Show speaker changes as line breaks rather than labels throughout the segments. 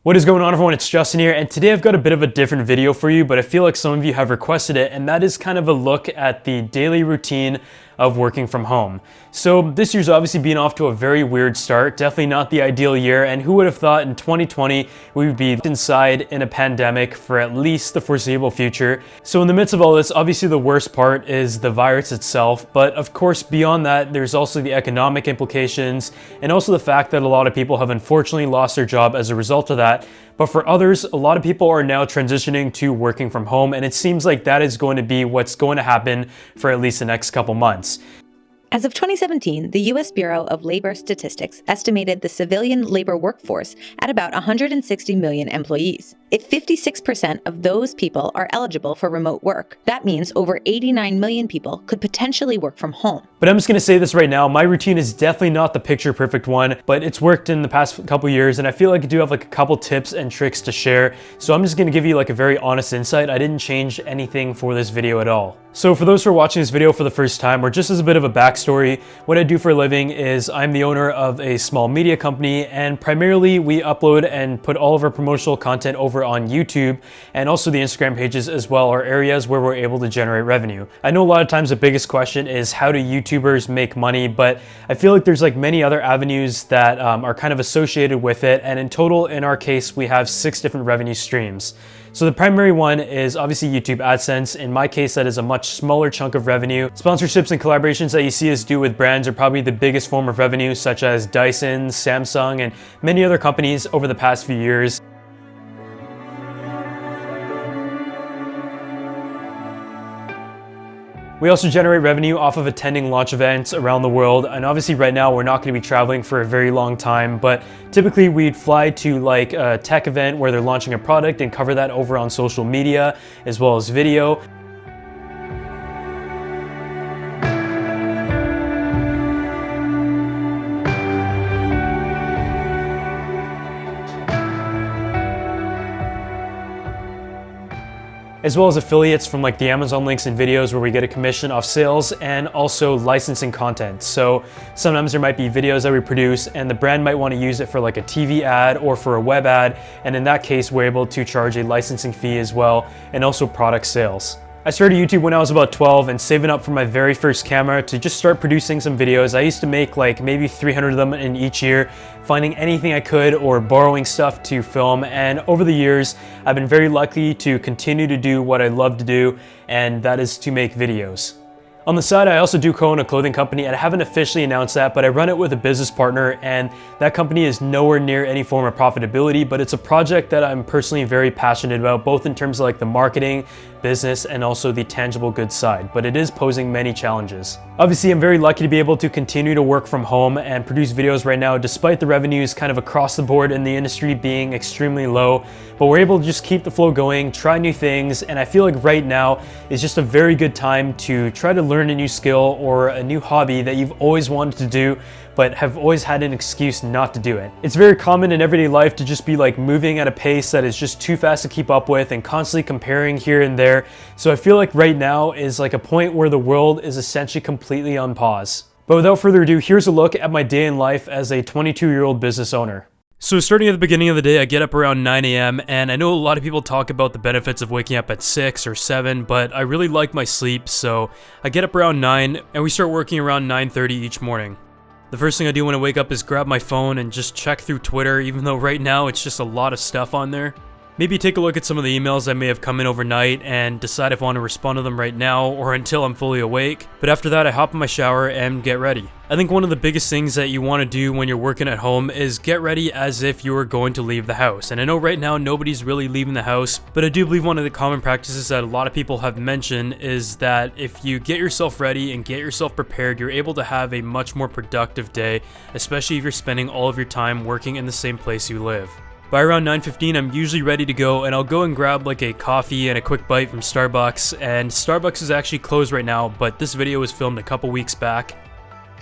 What is going on, everyone? It's Justin here, and today I've got a bit of a different video for you, but I feel like some of you have requested it, and that is kind of a look at the daily routine of working from home. So this year's obviously been off to a very weird start, definitely not the ideal year, and who would have thought in 2020 we would be inside in a pandemic for at least the foreseeable future. So in the midst of all this, obviously the worst part is the virus itself, but of course beyond that, there's also the economic implications, and also the fact that a lot of people have unfortunately lost their job as a result of that. But for others, a lot of people are now transitioning to working from home, and it seems like that is going to be what's going to happen for at least the next couple months.
As of 2017, the U.S. Bureau of Labor Statistics estimated the civilian labor workforce at about 160 million employees. If 56% of those people are eligible for remote work, that means over 89 million people could potentially work from home.
But I'm just going to say this right now, my routine is definitely not the picture perfect one, but it's worked in the past couple years, and I feel like I do have like a couple tips and tricks to share. So I'm just going to give you like a very honest insight. I didn't change anything for this video at all. So for those who are watching this video for the first time, or just as a bit of a backstory, what I do for a living is I'm the owner of a small media company, and primarily we upload and put all of our promotional content over on YouTube, and also the Instagram pages as well are areas where we're able to generate revenue. I know a lot of times the biggest question is how do YouTubers make money, but I feel like there's like many other avenues that are kind of associated with it, and in total in our case we have 6 different revenue streams. So the primary one is obviously YouTube AdSense. In my case, that is a much smaller chunk of revenue. Sponsorships and collaborations that you see us do with brands are probably the biggest form of revenue, such as Dyson, Samsung, and many other companies over the past few years. We also generate revenue off of attending launch events around the world, and obviously right now we're not going to be traveling for a very long time, but typically we'd fly to like a tech event where they're launching a product and cover that over on social media as well as video. As well as affiliates from like the Amazon links and videos where we get a commission off sales, and also licensing content. So sometimes there might be videos that we produce and the brand might want to use it for like a TV ad or for a web ad, and in that case we're able to charge a licensing fee as well, and also product sales. I started YouTube when I was about 12 and saving up for my very first camera to just start producing some videos. I used to make like maybe 300 of them in each year, finding anything I could or borrowing stuff to film. And over the years, I've been very lucky to continue to do what I love to do, and that is to make videos. On the side, I also do co-own a clothing company, and I haven't officially announced that, but I run it with a business partner, and that company is nowhere near any form of profitability, but it's a project that I'm personally very passionate about, both in terms of like the marketing, business, and also the tangible goods side, but it is posing many challenges. Obviously, I'm very lucky to be able to continue to work from home and produce videos right now, despite the revenues kind of across the board in the industry being extremely low, but we're able to just keep the flow going, try new things, and I feel like right now is just a very good time to try to learn a new skill or a new hobby that you've always wanted to do, but have always had an excuse not to do it. It's very common in everyday life to just be like moving at a pace that is just too fast to keep up with and constantly comparing here and there. So I feel like right now is like a point where the world is essentially completely on pause. But without further ado, here's a look at my day in life as a 22-year-old business owner. So starting at the beginning of the day, I get up around 9 a.m. and I know a lot of people talk about the benefits of waking up at 6 or 7, but I really like my sleep, so I get up around 9 and we start working around 9:30 each morning. The first thing I do when I wake up is grab my phone and just check through Twitter, even though right now it's just a lot of stuff on there. Maybe take a look at some of the emails that may have come in overnight and decide if I want to respond to them right now or until I'm fully awake. But after that, I hop in my shower and get ready. I think one of the biggest things that you want to do when you're working at home is get ready as if you are going to leave the house. And I know right now nobody's really leaving the house, but I do believe one of the common practices that a lot of people have mentioned is that if you get yourself ready and get yourself prepared, you're able to have a much more productive day, especially if you're spending all of your time working in the same place you live. By around 9:15, I'm usually ready to go, and I'll go and grab like a coffee and a quick bite from Starbucks, and Starbucks is actually closed right now, but this video was filmed a couple weeks back.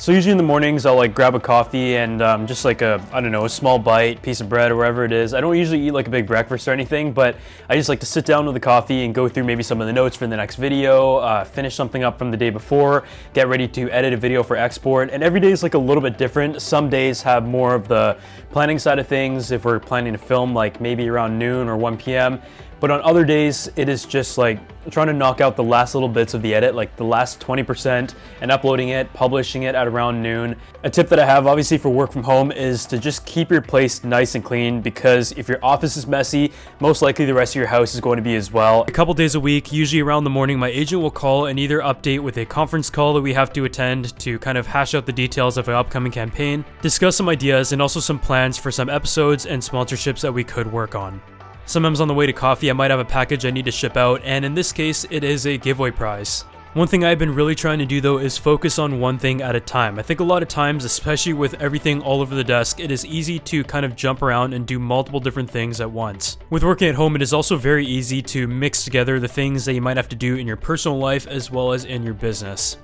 So usually in the mornings, I'll like grab a coffee and just like a small bite, piece of bread or whatever it is. I don't usually eat like a big breakfast or anything, but I just like to sit down with the coffee and go through maybe some of the notes for the next video, finish something up from the day before, get ready to edit a video for export. And every day is like a little bit different. Some days have more of the planning side of things if we're planning to film like maybe around noon or 1 p.m. But on other days, it is just like trying to knock out the last little bits of the edit, like the last 20%, and uploading it, publishing it at around noon. A tip that I have, obviously, for work from home is to just keep your place nice and clean, because if your office is messy, most likely the rest of your house is going to be as well. A couple days a week, usually around the morning, my agent will call and either update with a conference call that we have to attend to kind of hash out the details of an upcoming campaign, discuss some ideas, and also some plans for some episodes and sponsorships that we could work on. Sometimes on the way to coffee, I might have a package I need to ship out, and in this case, it is a giveaway prize. One thing I've been really trying to do though is focus on one thing at a time. I think a lot of times, especially with everything all over the desk, it is easy to kind of jump around and do multiple different things at once. With working at home, it is also very easy to mix together the things that you might have to do in your personal life as well as in your business.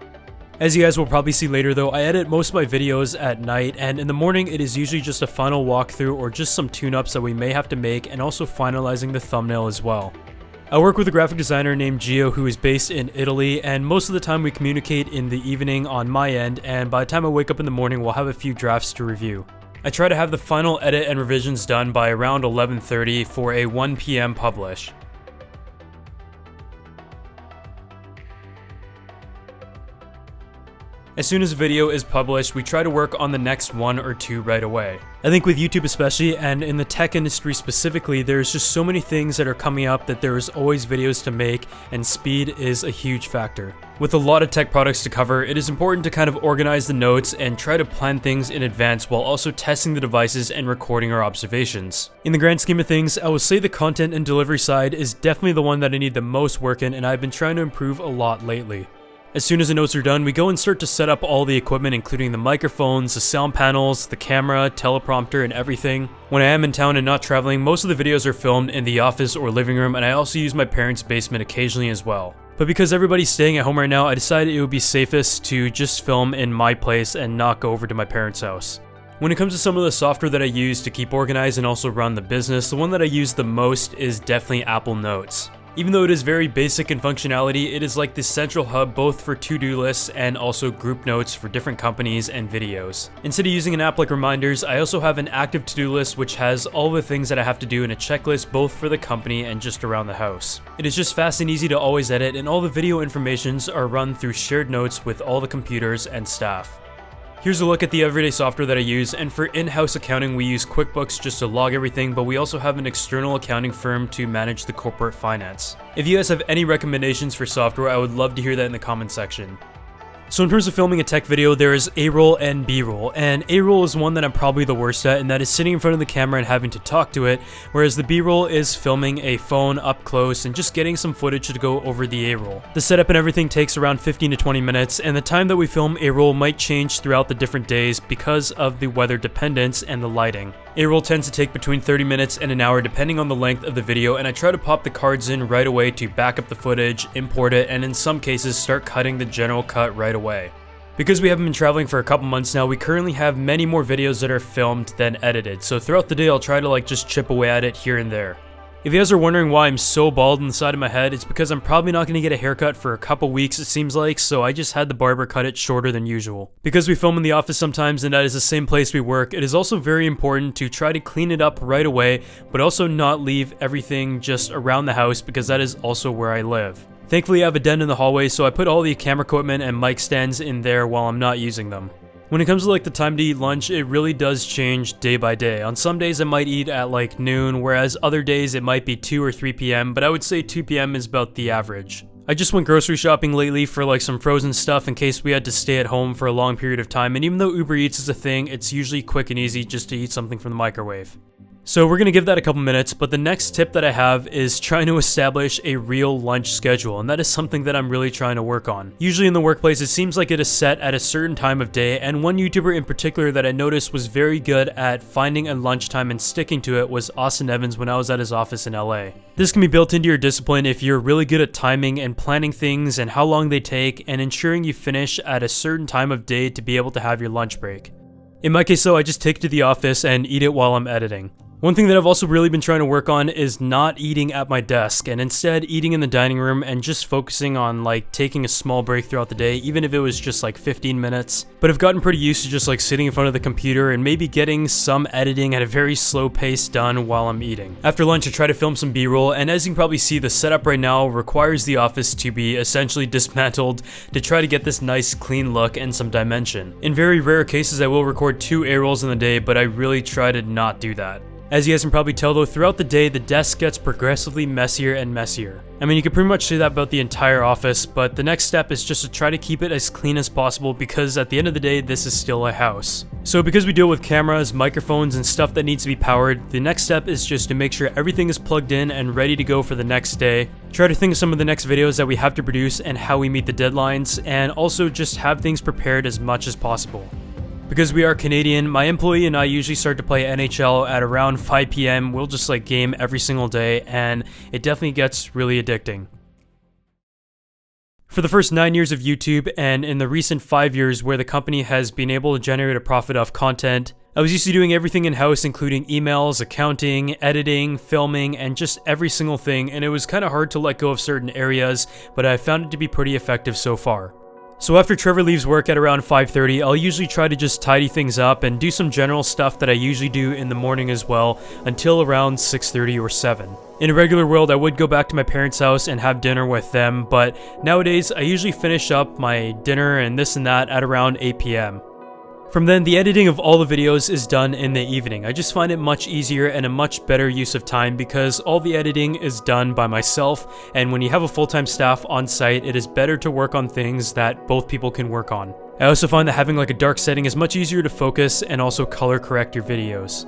As you guys will probably see later though, I edit most of my videos at night, and in the morning it is usually just a final walkthrough or just some tune-ups that we may have to make, and also finalizing the thumbnail as well. I work with a graphic designer named Gio who is based in Italy, and most of the time we communicate in the evening on my end, and by the time I wake up in the morning we'll have a few drafts to review. I try to have the final edit and revisions done by around 11:30 for a 1 p.m. publish. As soon as a video is published, we try to work on the next one or two right away. I think with YouTube especially, and in the tech industry specifically, there's just so many things that are coming up that there is always videos to make, and speed is a huge factor. With a lot of tech products to cover, it is important to kind of organize the notes and try to plan things in advance while also testing the devices and recording our observations. In the grand scheme of things, I would say the content and delivery side is definitely the one that I need the most work in, and I've been trying to improve a lot lately. As soon as the notes are done, we go and start to set up all the equipment, including the microphones, the sound panels, the camera, teleprompter, and everything. When I am in town and not traveling, most of the videos are filmed in the office or living room, and I also use my parents' basement occasionally as well. But because everybody's staying at home right now, I decided it would be safest to just film in my place and not go over to my parents' house. When it comes to some of the software that I use to keep organized and also run the business, the one that I use the most is definitely Apple Notes. Even though it is very basic in functionality, it is like the central hub both for to-do lists and also group notes for different companies and videos. Instead of using an app like Reminders, I also have an active to-do list which has all the things that I have to do in a checklist both for the company and just around the house. It is just fast and easy to always edit, and all the video informations are run through shared notes with all the computers and staff. Here's a look at the everyday software that I use, and for in-house accounting we use QuickBooks just to log everything, but we also have an external accounting firm to manage the corporate finance. If you guys have any recommendations for software, I would love to hear that in the comment section. So in terms of filming a tech video, there is A-roll and B-roll, and A-roll is one that I'm probably the worst at, and that is sitting in front of the camera and having to talk to it, whereas the B-roll is filming a phone up close and just getting some footage to go over the A-roll. The setup and everything takes around 15 to 20 minutes, and the time that we film A-roll might change throughout the different days because of the weather dependence and the lighting. A-roll tends to take between 30 minutes and an hour depending on the length of the video, and I try to pop the cards in right away to back up the footage, import it, and in some cases start cutting the general cut right away. Because we haven't been traveling for a couple months now, we currently have many more videos that are filmed than edited, so throughout the day I'll try to just chip away at it here and there. If you guys are wondering why I'm so bald on the side of my head, it's because I'm probably not going to get a haircut for a couple weeks it seems like, so I just had the barber cut it shorter than usual. Because we film in the office sometimes and that is the same place we work, it is also very important to try to clean it up right away, but also not leave everything just around the house because that is also where I live. Thankfully I have a den in the hallway, so I put all the camera equipment and mic stands in there while I'm not using them. When it comes to the time to eat lunch, it really does change day by day. On some days I might eat at noon, whereas other days it might be 2 or 3 p.m, but I would say 2 p.m. is about the average. I just went grocery shopping lately for some frozen stuff in case we had to stay at home for a long period of time, and even though Uber Eats is a thing, it's usually quick and easy just to eat something from the microwave. So we're going to give that a couple minutes, but the next tip that I have is trying to establish a real lunch schedule, and that is something that I'm really trying to work on. Usually in the workplace, it seems like it is set at a certain time of day, and one YouTuber in particular that I noticed was very good at finding a lunchtime and sticking to it was Austin Evans when I was at his office in LA. This can be built into your discipline if you're really good at timing and planning things and how long they take, and ensuring you finish at a certain time of day to be able to have your lunch break. In my case though, I just take it to the office and eat it while I'm editing. One thing that I've also really been trying to work on is not eating at my desk and instead eating in the dining room and just focusing on like taking a small break throughout the day, even if it was just like 15 minutes. But I've gotten pretty used to just like sitting in front of the computer and maybe getting some editing at a very slow pace done while I'm eating. After lunch, I try to film some B-roll, and as you can probably see, the setup right now requires the office to be essentially dismantled to try to get this nice clean look and some dimension. In very rare cases, I will record 2 A-rolls in the day, but I really try to not do that. As you guys can probably tell though, throughout the day, the desk gets progressively messier and messier. I mean, you could pretty much say that about the entire office, but the next step is just to try to keep it as clean as possible because at the end of the day, this is still a house. So because we deal with cameras, microphones, and stuff that needs to be powered, the next step is just to make sure everything is plugged in and ready to go for the next day. Try to think of some of the next videos that we have to produce and how we meet the deadlines, and also just have things prepared as much as possible. Because we are Canadian, my employee and I usually start to play NHL at around 5 PM. We'll just like game every single day, and it definitely gets really addicting. For the first 9 years of YouTube, and in the recent 5 years where the company has been able to generate a profit off content, I was used to doing everything in-house, including emails, accounting, editing, filming, and just every single thing, and it was kind of hard to let go of certain areas, but I found it to be pretty effective so far. So after Trevor leaves work at around 5:30, I'll usually try to just tidy things up and do some general stuff that I usually do in the morning as well until around 6:30 or 7. In a regular world, I would go back to my parents' house and have dinner with them, but nowadays I usually finish up my dinner and this and that at around 8 PM. From then, the editing of all the videos is done in the evening. I just find it much easier and a much better use of time because all the editing is done by myself, and when you have a full-time staff on site, it is better to work on things that both people can work on. I also find that having like a dark setting is much easier to focus and also color correct your videos.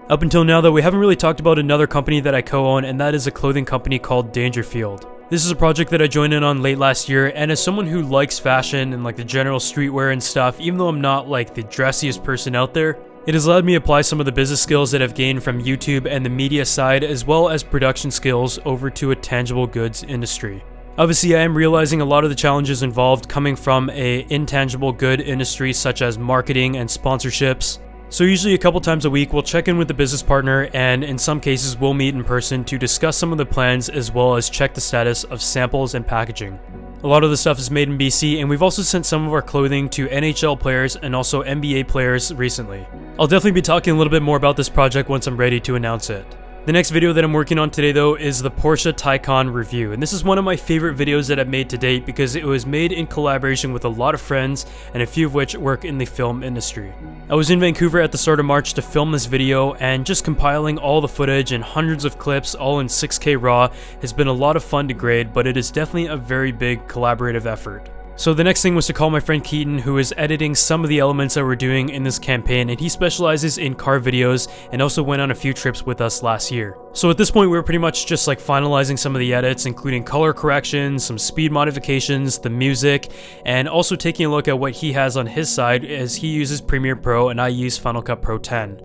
Up until now though, we haven't really talked about another company that I co-own, and that is a clothing company called Dangerfield. This is a project that I joined in on late last year, and as someone who likes fashion and like the general streetwear and stuff, even though I'm not like the dressiest person out there, it has allowed me to apply some of the business skills that I've gained from YouTube and the media side, as well as production skills, over to a tangible goods industry. Obviously, I am realizing a lot of the challenges involved coming from a intangible good industry such as marketing and sponsorships. So usually a couple times a week, we'll check in with the business partner, and in some cases we'll meet in person to discuss some of the plans as well as check the status of samples and packaging. A lot of the stuff is made in BC, and we've also sent some of our clothing to NHL players and also NBA players recently. I'll definitely be talking a little bit more about this project once I'm ready to announce it. The next video that I'm working on today though is the Porsche Taycan review, and this is one of my favorite videos that I've made to date because it was made in collaboration with a lot of friends, and a few of which work in the film industry. I was in Vancouver at the start of March to film this video, and just compiling all the footage and hundreds of clips all in 6K RAW has been a lot of fun to grade, but it is definitely a very big collaborative effort. So the next thing was to call my friend Keaton, who is editing some of the elements that we're doing in this campaign, and he specializes in car videos and also went on a few trips with us last year. So at this point we were pretty much just like finalizing some of the edits, including color corrections, some speed modifications, the music, and also taking a look at what he has on his side as he uses Premiere Pro and I use Final Cut Pro 10.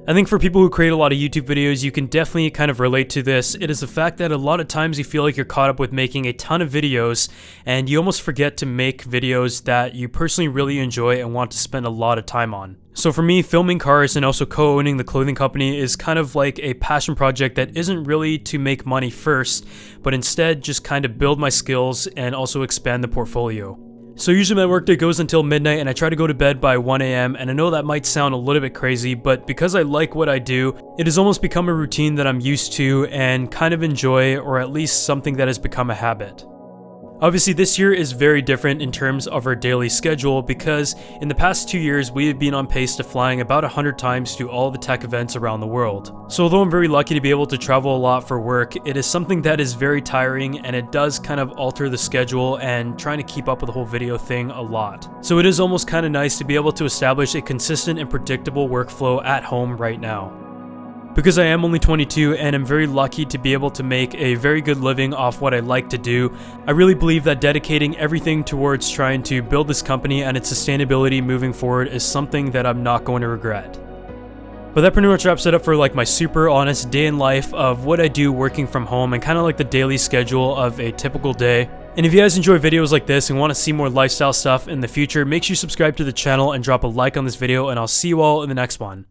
I think for people who create a lot of YouTube videos, you can definitely kind of relate to this. It is the fact that a lot of times you feel like you're caught up with making a ton of videos, and you almost forget to make videos that you personally really enjoy and want to spend a lot of time on. So for me, filming cars and also co-owning the clothing company is kind of like a passion project that isn't really to make money first, but instead just kind of build my skills and also expand the portfolio. So usually my workday goes until midnight, and I try to go to bed by 1 AM, and I know that might sound a little bit crazy, but because I like what I do, it has almost become a routine that I'm used to and kind of enjoy, or at least something that has become a habit. Obviously, this year is very different in terms of our daily schedule because in the past 2 years, we have been on pace to flying about 100 times to all the tech events around the world. So although I'm very lucky to be able to travel a lot for work, it is something that is very tiring and it does kind of alter the schedule and trying to keep up with the whole video thing a lot. So it is almost kind of nice to be able to establish a consistent and predictable workflow at home right now. Because I am only 22 and I'm very lucky to be able to make a very good living off what I like to do, I really believe that dedicating everything towards trying to build this company and its sustainability moving forward is something that I'm not going to regret. But that pretty much wraps it up for like my super honest day in life of what I do working from home and kind of like the daily schedule of a typical day. And if you guys enjoy videos like this and want to see more lifestyle stuff in the future, make sure you subscribe to the channel and drop a like on this video, and I'll see you all in the next one.